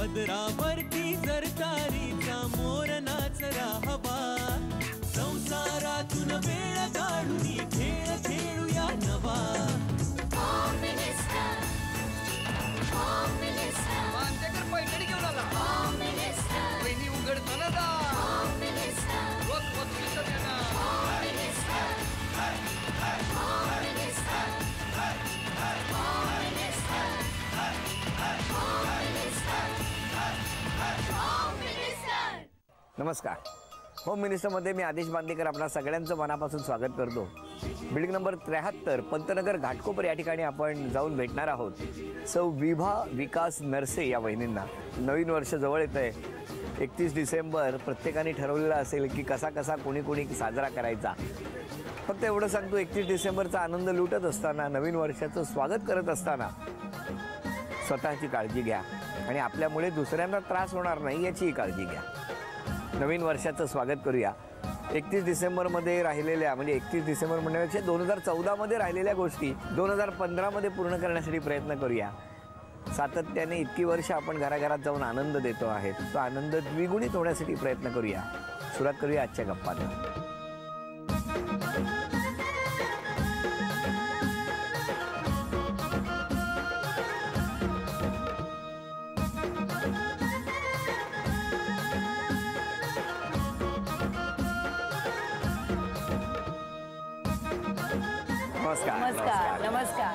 पदरावरती जर तारीचा मोर नाचरा हवा, संसारातून वेळ काढून खेळ खेळूया नवा. मांजकर पैठणी घेऊन आला, बहिणी उघडताना जा, रोज वस्तूचं देणार. नमस्कार. होम मिनिस्टरमध्ये मी आदेश बांदेकर आपणा सगळ्यांचं मनापासून स्वागत करतो. बिल्डिंग नंबर 73 पंतनगर घाटकोपर या ठिकाणी आपण जाऊन भेटणार आहोत सौ विभा विकास नरसे या वहिनींना. नवीन वर्ष जवळ येतं आहे. 31 डिसेंबर प्रत्येकाने ठरवलेलं असेल की कसा कसा कोणी कोणी साजरा करायचा. फक्त एवढं सांगतो, 31 डिसेंबरचा आनंद लुटत असताना, नवीन वर्षाचं स्वागत करत असताना स्वतःची काळजी घ्या आणि आपल्यामुळे दुसऱ्यांना त्रास होणार नाही याचीही काळजी घ्या. नवीन वर्षाचं स्वागत करूया. 31 डिसेंबरमध्ये राहिलेल्या, म्हणजे 31 डिसेंबर म्हणण्यापेक्षा 2014मध्ये राहिलेल्या गोष्टी 2015मध्ये पूर्ण करण्यासाठी प्रयत्न करूया. सातत्याने इतकी वर्ष आपण घराघरात जाऊन आनंद देतो आहे, तो आनंद द्विगुणित होण्यासाठी प्रयत्न करूया. सुरुवात करूया आजच्या गप्पांना. नमस्कार. नमस्कार. नमस्कार.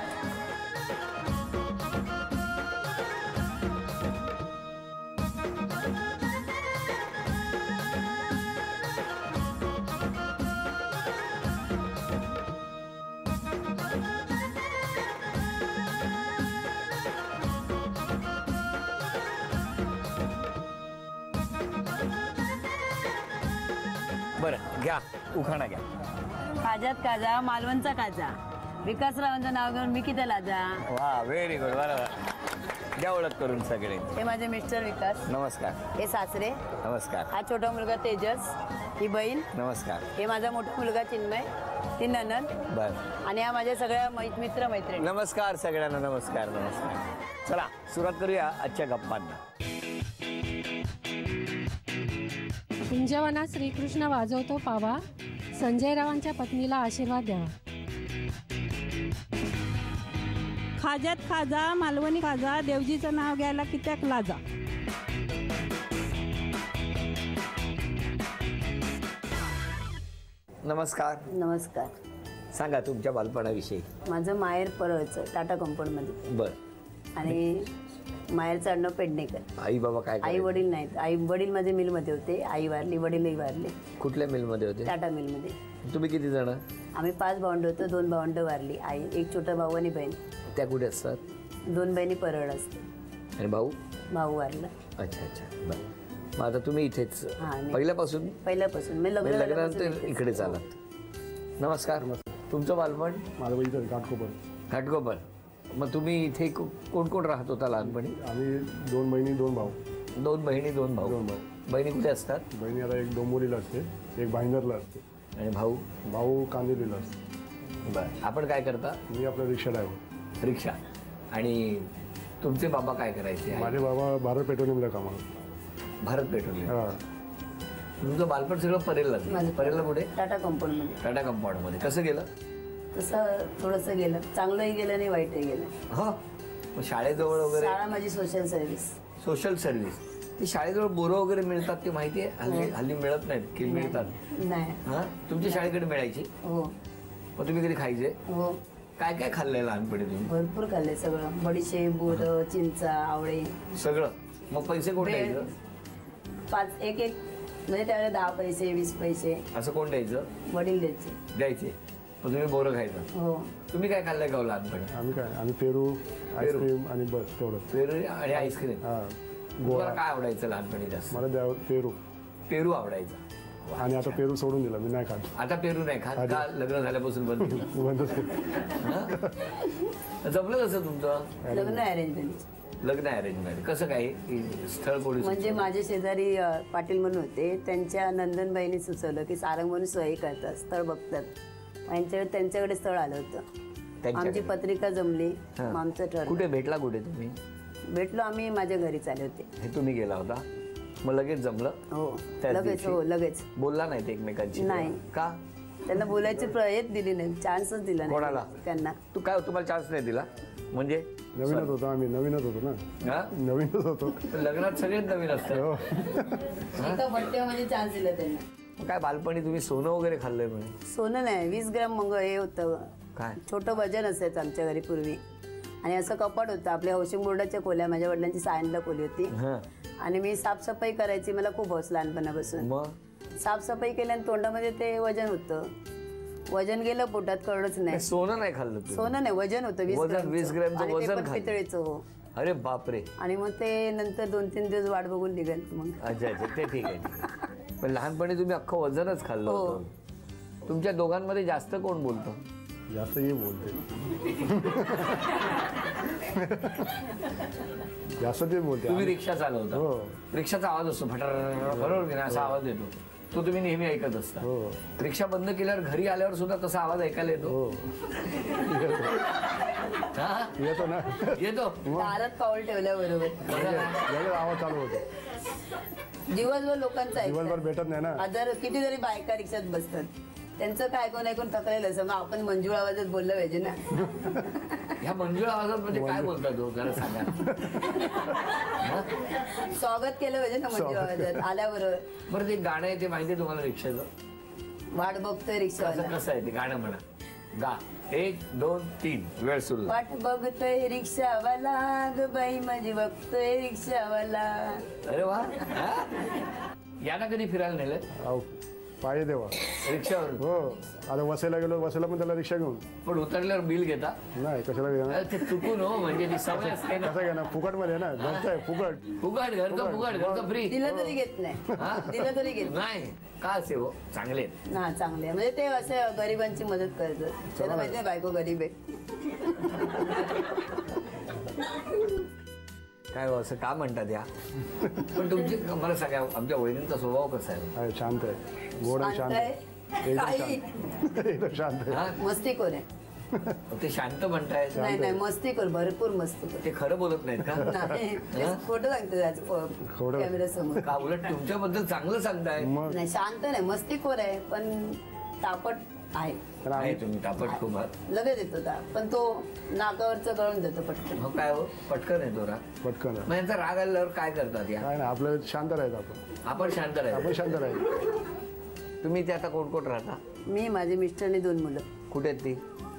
बरं, घ्या उखाणा घ्या. काजात काजा, मालवणचा काजा, विकासरावांचं नाव घेऊन मी किती लाजा. वा, व्हेरी गुड. बरोबर. द्या ओळख करून सगळे. हे माझे मिस्टर विकास. नमस्कार. हे सासरे. नमस्कार. हा छोटा मुलगा तेजस, ही बहीण. नमस्कार. हे माझा मोठा मुलगा चिन्मय, ती ननंद. बर. आणि हा माझ्या सगळ्या मित्र मैत्रिणी. नमस्कार सगळ्यांना. नमस्कार. नमस्कार. चला सुरुवात करूया आजच्या गप्पांना. कुंजवनात श्रीकृष्ण वाजवतो पावा, संजयरावांच्या पत्नीला आशीर्वाद द्यावा. खाज्यात खाजा, मालवणी खाजा, देवजीचं नाव घ्यायला कित्याक लाजा. नमस्कार. नमस्कार. सांगा तुमच्या बालपणाविषयी. माझं माहेर परळचं, टाटा कंपाऊंडमध्ये. बर. आणि माहेरचं आडनाव पेडणेकर. आई बाबा काय आई वडील नाहीत. आई वडील माझे मिलमध्ये होते, आई वारली, वडीलही वारले. कुठल्या मिलमध्ये होते? टाटा मिलमध्ये. तुम्ही किती जण? आम्ही 5 भावंड होतो. 2 भावंड वारली. आई, एक छोटा भाऊ आणि बहीण. त्या कुठे असतात? 2 बहिणी परळ असते. आणि भाऊ? भाऊ वारला. अच्छा अच्छा. बरं. मग आता तुम्ही इथेच पहिल्यापासून? पहिल्यापासून मी लग्नानंतर इकडेच आलात. नमस्कार. तुमचं बालपण? माझं घाटकोपर. घाटकोपर. मग तुम्ही इथे कोण कोण राहत होता लहानपणी? आम्ही 2 बहिणी 2 भाऊ. 2 बहिणी 2 भाऊ. 2 भाऊ. बहिणी कुठे असतात? बहिणी आता एक डोंबोलीला असते, एक भाईंदरला असते. आणि भाऊ? भाऊ कांदिवलीला असते. बरं. आपण काय करता? मी आपला रिक्षा ड्रायव्हर. रिक्षा. आणि तुमचे बाबा काय करायचे? माझे बाबा भारत पेट्रोलियमला कामाला. भारत पेट्रोलियम. हां. तुमचं बालपण सगळं परेलला. परेलला कुठे? टाटा कंपाऊंडमध्ये. टाटा कंपाऊंडमध्ये. कसं गेलं? तसं थोडंसं गेलं. चांगलंही गेलं आणि वाईटही गेलं. हो. मग शाळेजवळ वगैरे? शाळा माझी सोशल सर्व्हिस. Social service. ती शाळेजवळ बोरं वगैरे मिळतात ते माहिती आहे? हल्ली मिळत नाहीत की मिळतात? नाही. हां. तुमच्या शाळेकडे मिळायची? हो. मग तुम्ही कधी खायचे? हो. काय काय खाल्लंय लहानपणी तुम्ही? भरपूर खाल्ले सगळं. बडीशेप, बोरं, चिंचा, आवळे सगळं. मग पैसे कोण ब्रेड. द्यायचं? 5 एक म्हणजे त्यावेळेला 10 पैसे 20 पैसे असं कोण द्यायचं? वडील द्यायचे. द्यायचे. मग तुम्ही बोरं खायचं? हो. तुम्ही काय खाल्लंय का लहानपणी? आम्ही पेरू, आईस्क्रीम आणि बस तेवढं. पेरू आणि आईस्क्रीम. हां. तुम्हाला काय आवडायचं लहानपणी जास्त? मला पेरू. पेरू आवडायचं. आणि आता पेरू सोडून दिला, मी नाही खात. आता पेरू नाही खात का? लग्न झाल्यापासून बंद केलं? बंदच. जमलं कसं तुमचं लग्न अरेंज मॅरेज? लग्न अरेंज मॅरेज कसं काय? स्थळ कोणी? म्हणजे माझे शेजारी पाटील म्हणून होते, त्यांच्या नंदनबाईंनी सुचवलं की सारंग म्हणून सोयी करतात, स्थळ बघतात. त्यांच्याकडे स्थळ आलं होतं. आमची पत्रिका जमली, आमचं ठरलं. कुठे भेटला? कुठे तुम्ही? भेटलो आम्ही, माझ्या घरी चालले होते. हे तुम्ही गेला होता, मग लगेच जमलं? हो त्याच लगेच, दिवशी? हो लगेच. बोलला नाही ते एकमेकांची? नाही. का? त्यांना बोलायची प्रयत्न दिली नाही, चान्सच दिला नाही कोणाला? त्यांना. तू काय तुम्हाला चान्स नाही दिला म्हणजे? नवीनच होतो आम्ही, नवीनच होतो ना, हा? नवीनच होतो. लग्नात सगळेच नवीन असतात. हो. एका बड्डेमध्ये चान्स दिला त्यांना. मग काय बालपणी तुम्ही सोनं वगैरे खाल्लंय म्हणे? सोनं नाही, 20 ग्रॅम मंग हे होतं, काय? छोटं वजन असायचं आमच्या घरी पूर्वी. आणि असं कपाट होतं, आपल्या हाऊसिंग बोर्डाच्या खोल्या, माझ्या वडिलांची सायनला खोली होती. हा. आणि मी साफसफाई करायची, मला खूप हौस लहानपणापासून. मग साफसफाई केल्याने तोंडामध्ये ते वजन होतं, वजन गेलं पोटात, कळलंच नाही. सोनं नाही खाल्लं तू? सोनं नाही, वजन होतं 20 वजन, 20 ग्रॅमचं आणि ते वजन पण खाल्लं. पितळेचं. हो. अरे बापरे. आणि मग ते नंतर 2-3 दिवस वाट बघून निघाल मग. अच्छा अच्छा, ते ठीक आहे, ठीक आहे. पण लहानपणी तुम्ही अख्खं वजनच खाल्लं हो. होतं. तुमच्या दोघांमध्ये जास्त कोण बोलतो? जास्त ये बोलते. जास्त ते बोलते. तुम्ही रिक्षा चालवता? हो. रिक्षाचा आवाज असतो फटार, बरोबर की नाही? असा आवाज येतो, तो तुम्ही नेहमी ऐकत असता. हो. रिक्षा बंद केल्यावर घरी आल्यावर सुद्धा तसा आवाज ऐकायला येतो? हो. हा? येतो ना. येतो. दारात पाऊल ठेवल्याबरोबर बघा ना. लगेच आवाज चालू होतो. दिवसभर लोकांचा दिवसभर भेटत नाही ना. हजार कितीतरी बायका रिक्षात बसतात, त्यांचं काय ऐकून थकलेलं असं, मग आपण मंजूळ आवाजात बोललं पाहिजे ना. ह्या मंजूळ आवाजात म्हणजे काय बोलता तो, जरा सांगा. स्वागत केलं पाहिजे ना मंजूळ आवाजात आल्याबरोबर. बरं, ते गाणं आहे ते माहिती आहे तुम्हाला रिक्षाचं? वाट बघतोय रिक्षावाला. कसं आहे ते गाणं? म्हणा, गा. 1 2 3 वेळ सुरू. वाट बघतोय रिक्षावाला, ग बाई माझी बघतोय रिक्षावाला. अरे वा. हा? यांना कधी फिरायला नेलं? अहो, पाहिजे तेव्हा रिक्षावर? हो. आता वसईला गेलो, वसईला पण त्याला रिक्षा घेऊन. पण उतरल्यावर बिल घेता? नाही, कशाला घेणार? अरे ते चुकून हो, म्हणजे ती सवय असते ना. कसं घेणार? फुकट मध्ये ना, घरचं आहे, फुकट. फुकट घरचं फ्री. दिलं तरी घेत नाही, हा? दिलं तरी घेत नाही का? असे हो चांगले आहेत. ना, चांगले आहे. म्हणजे ते असं गरिबांची मदत करतात, त्याला माहिती आहे बायको गरीब आहे. काय हो, असं का म्हणतात या? पण तुमची मला सांगा, आमच्या वहिनींचा स्वभाव कसा आहे? आहे, शांत आहे, गोड आणि शांत आहे. आहे, काही एकदम शांत आहे. हा? मस्तीखोर आहे. ते शांत म्हणतायत, नाही नाही, मस्तीखोर, भरपूर मस्तीखोर. ते खरं बोलत नाहीत का? नाही, खोटं सांगतो खोटं. कॅमेरा समोर. का उलट तुमच्याबद्दल चांगलं सांगताय? मग नाही, शांत नाही, मस्तीखोर आहे, पण तापट आहे. पण नाही, आम्ही तुम्ही तापट खूप आहात. लगेच येतो पण तो नाकावरचं गळून जातो पटकन. मग काय हो, पटकन येतो राग. पटकन आहे. मग यांचा राग आल्यावर काय करतात या? काय नाही, आपलं शांत राहायचं आपण. आपण शांत आपण राहायचं. शांत राहायचं. तुम्ही ते आता कोण कोण राहता? मी, माझे मिस्टर आणि 2 मुलं. कुठे आहेत ती?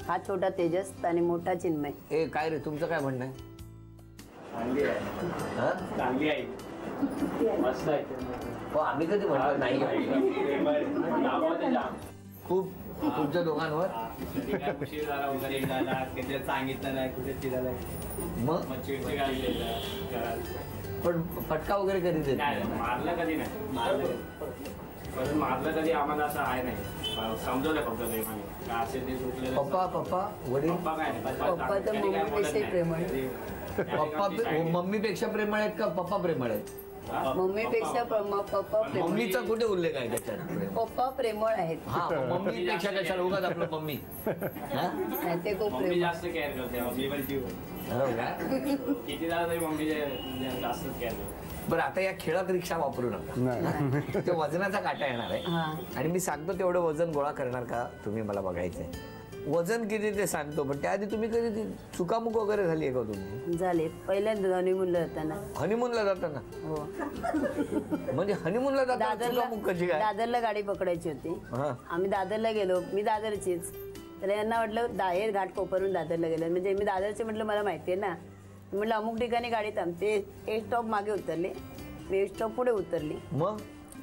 हा छोटा तेजस आणि मोठा चिन्मय. ए काय रे, तुमचं काय म्हणणं आहे? हा? चांगली आहे, मस्त आहे. हो, आम्ही कधी म्हणतो नाही खूप तुमच्या दोघांवर. कधी काय उशीर झाला वगैरे झाला, कधी सांगितलं नाही, कुठे फिरायला मग मग चिडचिड आली घरात. पण फटका वगैरे कधी देत नाही, नाही? मारलं कधी नाही, पण मारलं कधी आम्हाला असं आहे नाही. समजवलं फक्त प्रेमाने का असेल ते चुकलेलं. पप्पा वडील? पप्पा काय नाही, पप्पा तर कधी काय बोलत मम्मीपेक्षा नाही. प्रेमळ. पप्पा मम्मीपेक्षा प्रेमळ आहेत का पप्पा प्रेमळ आहेत? मम्मीपेक्षा पप्पा प्रेमळ. मम्मीचा कुठे उल्लेख आहे त्याच्यात? पप्पा प्रेमळ आहेत. हा, मम्मीपेक्षा कशाला उगाच आपलं मम्मी. हा? नाही, ते खूप मम्मी प्रेमळ. जास्त केअर करते, मम्मी पण जीव. हो का? किती झालं तरी मम्मी जास्तच केअर करते. बरं, आता या खेळात रिक्षा वापरू नका. नाही. ते वजनाचा काटा येणार आहे. हा. आणि मी सांगतो तेवढं वजन गोळा करणार का तुम्ही, मला बघायचंय. वजन किती ते सांगतो, पण त्याआधी तुम्ही कधी ती चुकामुक वगैरे झाली आहे का तुम्ही? झाले, पहिल्यांदा हनीमूनला जाताना. हनीमूनला जाताना? हो. म्हणजे हनीमूनला जाताना दादरला चुकामुक कशी काय? दादरला गाडी पकडायची होती. हा. आम्ही दादरला गेलो, मी दादरचीच. तर यांना वाटलं हे घाट कोपरून दादरला गेलं, म्हणजे मी दादरचे म्हटलं मला माहिती आहे ना. मी म्हटलं अमुक ठिकाणी गाडी थांबते. एक स्टॉप मागे उतरले, मी एक स्टॉप पुढे उतरली.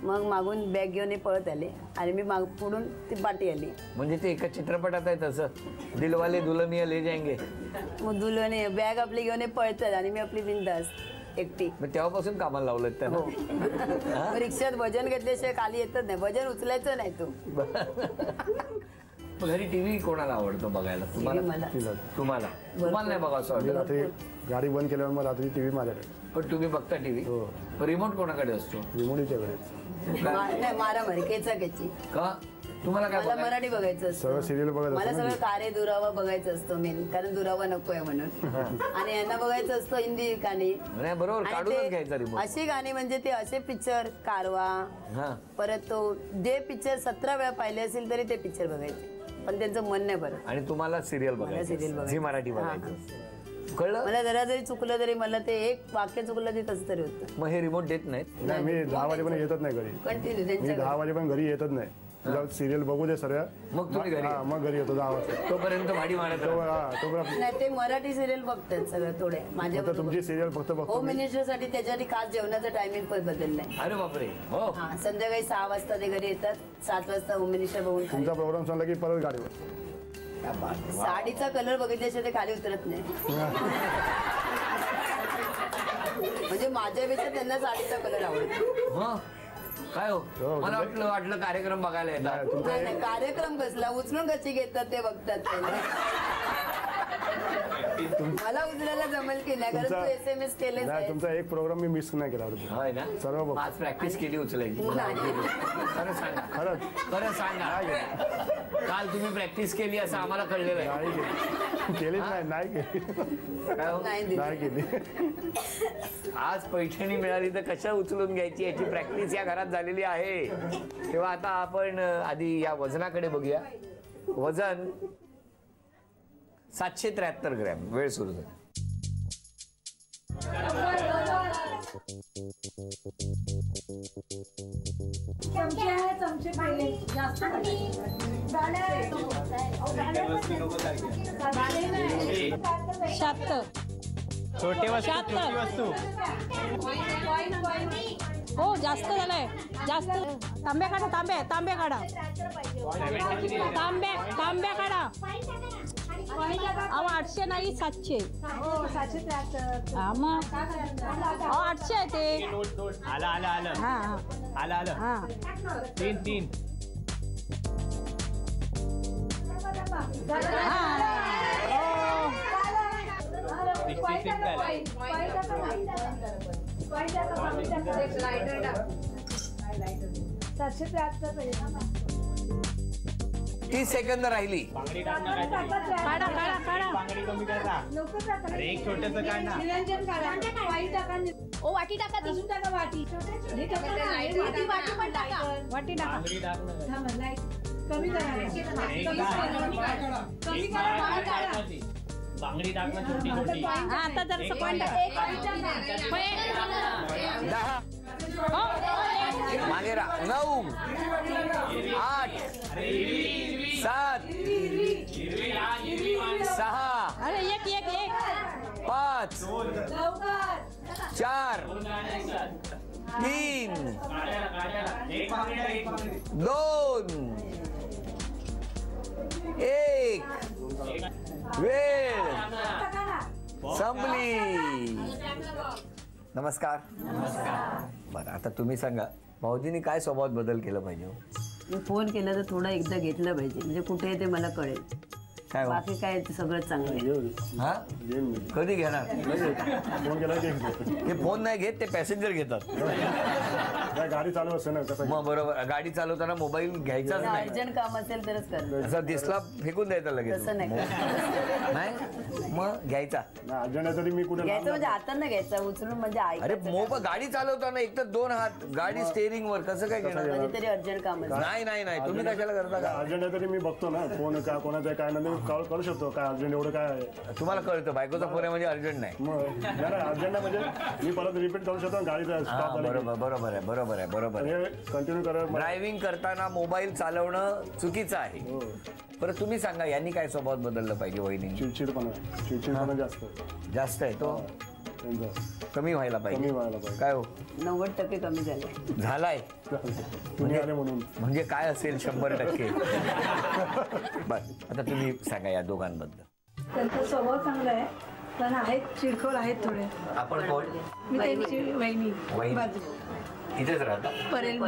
मग मागून बॅग घेऊन पळत आले आणि मी पुढून ती पाठी आली. म्हणजे ते एका चित्रपटात आहे तसं, दिलवाले दुल्हनिया ले जाएंगे. मग दुल्हने बॅग आपली घेऊन पळतात आणि मी आपली बिंदास एकटी. मग तेव्हापासून कामाला लावलं त्यांना? मग रिक्षात वजन घेतल्याशिवाय खाली येतच नाही, वजन उचलायचं नाही. तू घरी टीव्ही कोणाला आवडतो बघायला? तुम्हाला? तुम्हाला नाही बघा असं वाटतं? रात्री गाडी बंद केल्यावर मग रात्री टीव्ही माझ्याकडे. पण तुम्ही बघता टीव्ही? रिमोट कोणाकडे असतो? रिमोटीच्या वेळेस नाही, मारामारी, केचाकेची. का? तुम्हाला काय मला बघायचं? मराठी बघायचं सगळं असतं सिरियल बघत मला असतो सगळं कार्य दुरावा बघायचं असतं मेन, कारण दुरावा नकोय म्हणून. आणि यांना बघायचं असतं हिंदी गाणी. नाही, बरोबर, आणि काढूनच ते घ्यायचा रिमोट. अशी गाणी म्हणजे ते असे पिक्चर कारवा, हा. परत तो जे पिक्चर 17 वेळा पाहिले असेल तरी ते पिक्चर बघायचे, पण त्यांचं मन नाही बरं. आणि तुम्हाला सिरियल serial बघायचं बघायचं. झी मराठी हा. बघायचं. कळलं? मला जरा जरी चुकलं तरी मला ते एक वाक्य चुकलं तरी कसं तरी होतं. मग हे रिमोट देत नाहीत? नाही, मी 10 वाजेपर्यंत येतच नाही घरी. कंटिन्यू मी त्यांच्या 10 वाजेपर्यंत घरी येतच नाही. सिरियल बघू दे सर्व. मग तुम्ही घरी? हा, मग घरी येतो 10 वाजता. तोपर्यंत भाडी मारत तो राहा. हा, तोपर्यंत नाही, ते मराठी सिरियल बघतात सगळं थोडे माझ्या फक्त तुमची सिरियल फक्त बघतो होम मी. मिनिस्टरसाठी त्याच्यासाठी खास जेवणाचं टायमिंग पण बदललंय. अरे बापरे. हो. हा, संध्याकाळी 6 वाजता ते घरी येतात, 7 वाजता होम मिनिस्टर बघून खाली. तुमचा प्रोग्राम संपला की परत गाडीवर. साडीचा कलर बघितल्याशिवाय ते खाली उतरत नाही. म्हणजे माझ्यापेक्षा त्यांना साडीचा कलर आवडतो. मग काय हो, हो, मला वाटलं कार्यक्रम बघायला येतात. नाही, तुमचा नाही, नाही, कार्यक्रम कसला उचलून कशी घेतात ते बघतात मला उचलायला जमेल की नाही, कारण तू SMS केलेच नाही, आहे. तुमचा एक प्रोग्राम मी मिस नाही केला होता. होय ना? सर्व बघ. आज प्रॅक्टिस केली उचलायची. खरं सांगा, खरंच खरं सांगा. काल तुम्ही प्रॅक्टिस केली असं आम्हाला कळलेलं आहे. नाही केलीच नाही केली. काय हो? नाही दिली. नाही केली. आज पैठणी मिळाली तर कशा उचलून घ्यायची याची प्रॅक्टिस या घरात झालेली आहे. तेव्हा आता आपण आधी या वजनाकडे बघूया. वजन 773 ग्रॅम. वेळ सुरू झाली. छोटे वस्तू हो जास्त झालंय, जास्त. तांबे काढा, तांबे काढा, तांबे काढा. अहो 800 नाही 700. हा मग 800 आहे ते. आलं हा 3 30 सेकंद राहिली. काढा काढा काढा. कमी करा. अरे एक छोटंसं काढ ना. ओ वाटी टाका, ती टाका वाटी. वाटी टाका. वाटी टाका. कमी करा. बांगडी टाक ना छोटी छोटी. हा आता जर पॉइंट 10 मागे राहा. 9 8 7 6 अरे एक 5 4 3 2 1 वेळ संपली. नमस्कार. बरं, आता तुम्ही सांगा भाऊजींनी काय स्वभावात बदल केला पाहिजे? मी फोन केला तर थोडा एकदा घेतला पाहिजे, म्हणजे कुठे आहे ते मला कळेल. काय हो? बाकी काय ते सगळं चांगलं आहे. हा कधी घेणार? फोन केला की ते फोन नाही घेत, ते पॅसेंजर घेतात. गाडी चालू असते ना कसं. मग बरोबर, गाडी चालवताना मोबाईल घ्यायचाच नाही. अर्जंट काम असेल तरच कर. असा दिसला फेकून द्यायचा लगेच. तसं नाही नाही मग घ्यायचा. अर्जंट तरी मी कुठे घ्यायचं म्हणजे हातानं घ्यायचा, उचलून म्हणजे अरे मोबाईल गाडी चालवताना एक तर 2 हात गाडी स्टेअरिंग वर कसं काय घेणार? कधीतरी अर्जंट काम असेल. नाही तुम्ही कशाला करता का? अर्जंट आहे तरी मी बघतो ना फोन काय कोणाचा काय नाही कॉल करू शकतो. काय अर्जंट एवढं काय आहे तुम्हाला कळतं बायकोचा फोन आहे म्हणजे अर्जंट नाही. मग अर्जंट आहे म्हणजे मी परत रिपीट करू शकतो गाडीचा हा, स्टॉप बरोबर आहे. कंटिन्यू करा. ड्रायव्हिंग करताना मोबाईल चालवणं चुकीचं आहे. बरं तुम्ही सांगा यांनी काय स्वभावात बदललं पाहिजे? वहिनी चिडचिडपणा जास्त आहे तो कमी व्हायला पाहिजे. काय हो 90% कमी झाले. झालाय तुम्ही आले म्हणून म्हणजे काय असेल 100%. बस आता तुम्ही सांगा या दोघांबद्दल. त्यांचा स्वभाव चांगला आहे, पण आहेत चिडखोर आहेत थोडे. आपण कोण? मी त्यांची वहिनी वहिनी. बाजू. इथेच राहता परेल.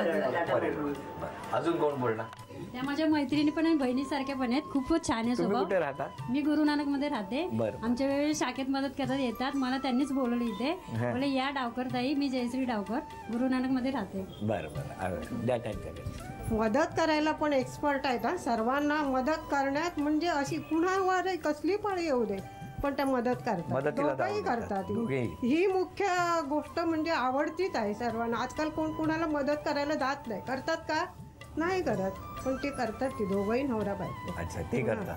अजून कोण बोलणार? त्या माझ्या मैत्रिणी पण आणि बहिणीसारख्या पण आहेत. खूपच छान आहे तुम्ही स्वभाव. कुठे राहता? मी गुरु नानक मध्ये राहते. बरं. आमच्या वेळेस शाखेत मदत करतात येतात. मला त्यांनीच बोलवलं इथे. हा. बोले या डावकर ताई, मी जयश्री डावकर गुरु नानक मध्ये राहते. बरं द्या त्यांच्याकडे. मदत करायला पण एक्सपर्ट आहेत हा. सर्वांना मदत करण्यात म्हणजे अशी कुणावर कसली पाळी येऊ दे पण त्या मदत करतात. मदतीला दोघंही धावून करतात. दोघेही. ही मुख्य गोष्ट म्हणजे आवडतीच आहे सर्वांना. आजकाल कोण कुणाला मदत करायला जात नाही. करतात का? नाही करत, पण ते करतात. ती दोघंही नवरा बायको. अच्छा ते करता.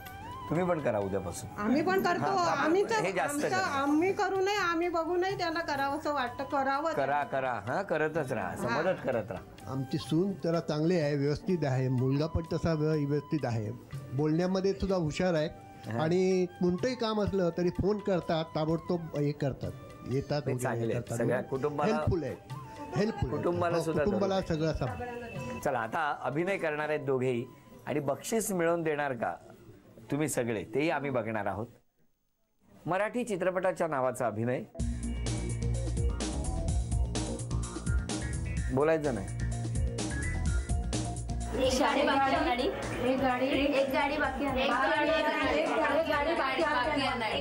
तुम्ही पण करा उद्यापासून. आम्ही पण करतो. आम्ही तर हे जास्त आमचं करा. आम्ही करू नये, आम्ही बघू नये, त्यांना करावं असं वाटतं. करावं करा हा करतच राहा असं मदत करत राहा. आमची सून जरा चांगली आहे, व्यवस्थित आहे. मुलगा पण तसा व्यवस्थित आहे. बोलण्यामध्ये सुद्धा हुशार आहे. आणि कोणतंही काम असलं तरी फोन करतात, ताबडतोब हे करतात, येतात सगळ्या कुटुंबाला हेल्पफुल आहे. कुटुंबाला सुद्धा कुटुंबाला सगळं. चला आता अभिनय करणार आहेत दोघेही आणि बक्षीस मिळवून देणार का तुम्ही सगळे तेही आम्ही बघणार आहोत. मराठी चित्रपटाच्या नावाचा अभिनय. बोलायचं नाही. एक गाडी बाकी आहे. एक गाडी बाकी आहे.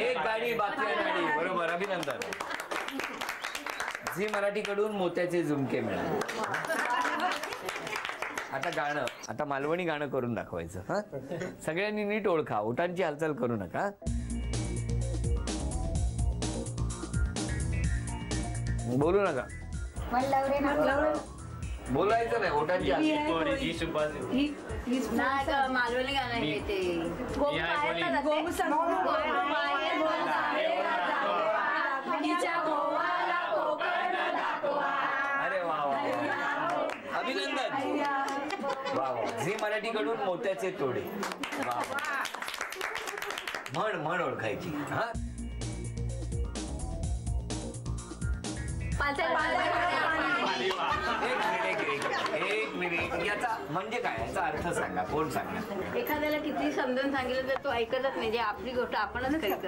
एक गाडी बाकी आहे. बरोबर, अभिनंदन. झी मराठीकडून मोत्याचे झुमके मिळाले. आता गाणं, आता मालवणी गाणं करून दाखवायचं. हा सगळ्यांनी नीट ओळखा, ओठांची हालचाल करू नका. बोलू नका, बोलायचं नाही. ओठांची मालवणी गाणं आहे ते. अरे वा वा, अभिनंदन. वा वा, झी मराठीकडून मोत्याचे तोडे. वा म्हण ओळखायची. हा एक मिनिट याचा म्हणजे काय, याचा अर्थ सांगा, कोण सांगा. एखाद्याला किती समजून सांगितलं तर तो ऐकतच नाही. जे आपली गोष्ट आपणच खरी करतो.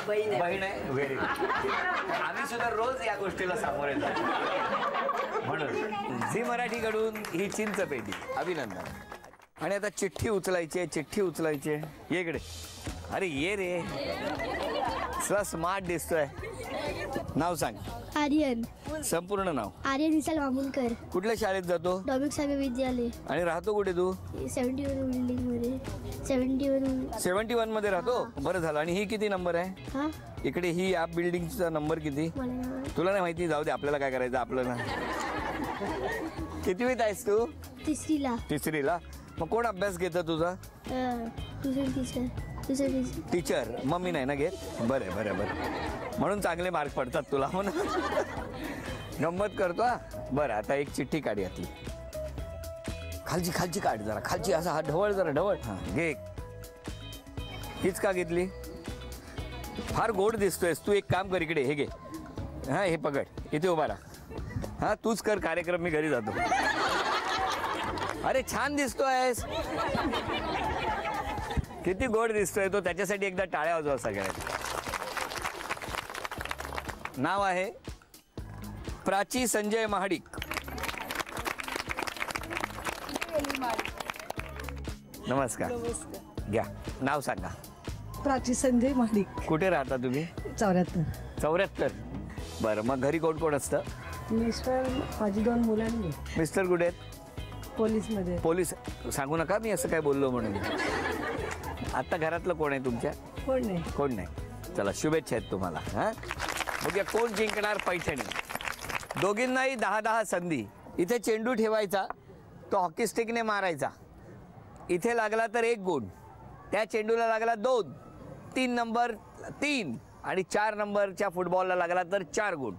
बहीण आहे. Very good. आम्ही सुद्धा रोज या गोष्टीला सामोरे जातो. म्हणून झी मराठीकडून ही चिंच पेटी. अभिनंदन. आणि आता चिठ्ठी उचलायची. ये इकडे. अरे ये रे, स्मार्ट दिसतोय. नाव सांग. आर्यन. संपूर्ण नाव. आर्यन विशाल वामुनकर. कुठल्या शाळेत जातो? डॉमिक सागर विद्यालय. आणि राहतो कुठे तू? 71 बिल्डिंग मध्ये. 71 मध्ये राहतो. बरं झालं. आणि ही किती नंबर आहे? इकडे ही या बिल्डिंगचा नंबर किती? तुला नाही माहिती? जाऊ दे, आपल्याला काय करायचं आपलं ना. कितवीत आहेस तू? तिसरीला. मग कोण अभ्यास घेतं तुझा? टीचर. मम्मी नाही ना घेत? बरं. म्हणून चांगले मार्क पडतात तुला. हो ना. गंमत करतो. बरं, आता एक चिठ्ठी काढ यातली. खालची काढ जरा. खालची असा हा ढवळ जरा ढवळ. हा घे. हीच का घेतली? फार गोड दिसतोयस तू. एक काम कर, इकडे हे घे. हा हे पकड, इथे उभा राहा. हा तूच कर कार्यक्रम, मी घरी जातो. अरे छान दिसतोयस. किती गोड दिसतोय तो. त्याच्यासाठी एकदा टाळ्या वाजवा सगळ्यांनी. नाव आहे प्राची संजय महाडिक. नमस्कार. घ्या, नाव सांगा. प्राची संजय महाडिक. कुठे राहता तुम्ही? 74. बरं, मग घरी कोण कोण असतं? मिस्टर, माझी 2 मुलांनी. मिस्टर कुठे आहेत? पोलीसमध्ये. पोलीस. सांगू नका मी असं काय बोललो म्हणून. आता घरातलं कोण आहे तुमच्या? कोण नाही. चला, शुभेच्छा आहेत तुम्हाला. हा बघूया कोण जिंकणार पैठणी. दोघींनाही 10-10 संधी. इथे चेंडू ठेवायचा, तो हॉकी स्टिकने मारायचा. इथे लागला तर 1 गुण, त्या चेंडूला लागला 2, 3 नंबर 3 आणि 4 नंबरच्या फुटबॉलला लागला तर 4 गुण.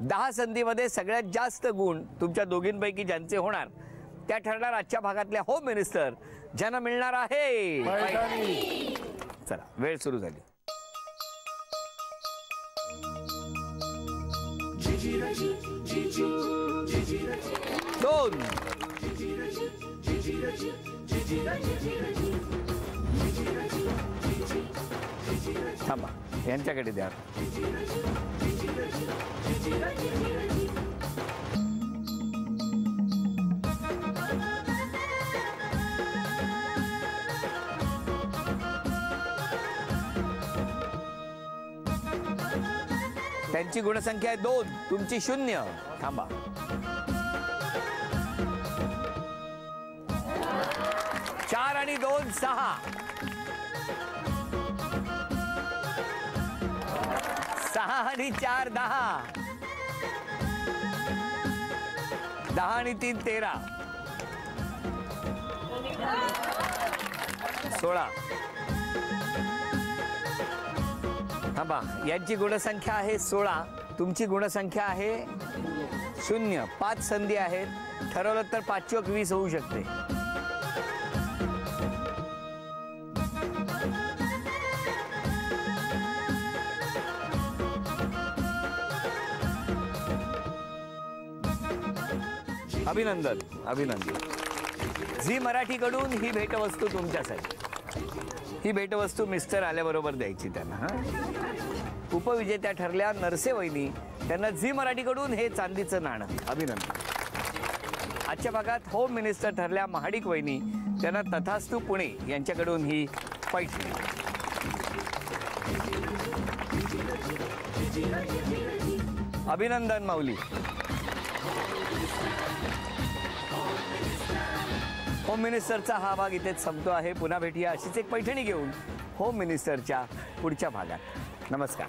10 संधीमध्ये सगळ्यात जास्त गुण तुमच्या दोघींपैकी ज्यांचे होणार त्या ठरणार आजच्या भागातल्या होम मिनिस्टर, ज्यांना मिळणार आहे. चला, वेळ सुरू झाली. दोन. थांबा, यांच्याकडे द्या. त्यांची गुणसंख्या आहे 2, तुमची 0. थांबा. चार आणि 2 6. 6 आणि 4 10. 10 आणि 3 13. 16. थांबा, यांची गुणसंख्या आहे 16, तुमची गुणसंख्या आहे 0. 5 संधी आहेत, ठरवलं तर 5 × 20 होऊ शकते. अभिनंदन, अभिनंदन. झी मराठीकडून ही भेटवस्तू तुमच्यासाठी. ही भेटवस्तू मिस्टर आल्याबरोबर द्यायची त्यांना. उपविजेत्या ठरल्या नरसे वहिनी, त्यांना झी मराठीकडून हे चांदीचं नाणं. अभिनंदन. आजच्या भागात होम मिनिस्टर ठरल्या महाडिक वहिनी, त्यांना तथास्तू पुणे यांच्याकडून ही पैठणी. अभिनंदन माऊली. होम मिनिस्टरचा हा भाग इथेच संपतो आहे. पुन्हा भेटूया अशीच एक पैठणी घेऊन होम मिनिस्टरच्या पुढच्या भागात. नमस्कार.